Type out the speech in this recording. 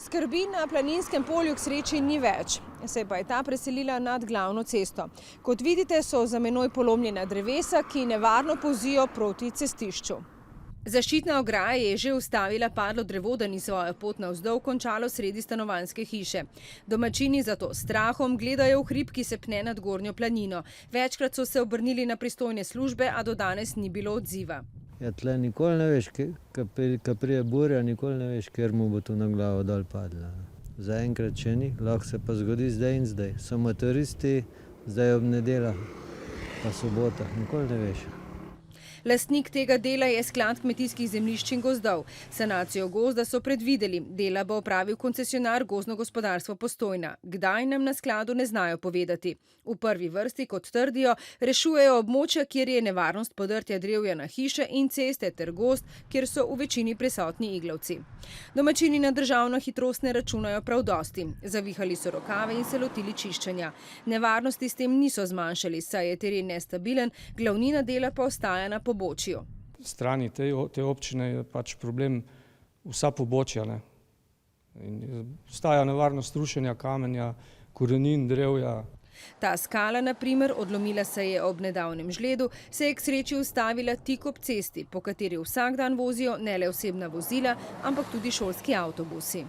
Skrbi na Planinskem polju k sreči ni več, se pa je ta preselila nad glavno cesto. Kot vidite, so za menoj polomljena drevesa, ki nevarno pozijo proti cestišču. Zaščitna ograja je že ustavila padlo drevo, da ni svojo pot navzdol končalo sredi stanovanjske hiše. Domačini zato s strahom gledajo v hrib, ki se pne nad Gornjo planino. Večkrat so se obrnili na pristojne službe, a do danes ni bilo odziva. Ja, tle nikoli ne veš, ko prije burja, nikoli ne veš, ker mu bo tu na glavo dol padla. Zaenkrat še ni, lahko se pa zgodi zdaj in zdaj. So motoristi, zdaj ob nedeljah, pa sobotah, nikoli ne veš. Lastnik tega dela je Sklad kmetijskih zemljišč in gozdov. Sanacijo gozda so predvideli. Dela bo opravil koncesionar Gozdno gospodarstvo Postojna. Kdaj, nam na skladu ne znajo povedati. V prvi vrsti, kot trdijo, rešujejo območja, kjer je nevarnost podrtja drevja na hiše in ceste ter gozd, kjer so v večini prisotni iglavci. Domačini na državno hitrost ne računajo prav dosti. Zavihali so rokave in se lotili čiščenja. Nevarnosti s tem niso zmanjšali, saj je teren nestabilen, glavnina dela pa ostaja na pobočju. Strani te občine je pač problem vsa pobočja. Ostaja nevarnost rušenja kamenja, korenin, drevja. Ta skala, na primer, odlomila se je ob nedavnem žledu, se je k sreči ustavila tik ob cesti, po kateri vsak dan vozijo ne le osebna vozila, ampak tudi šolski avtobusi.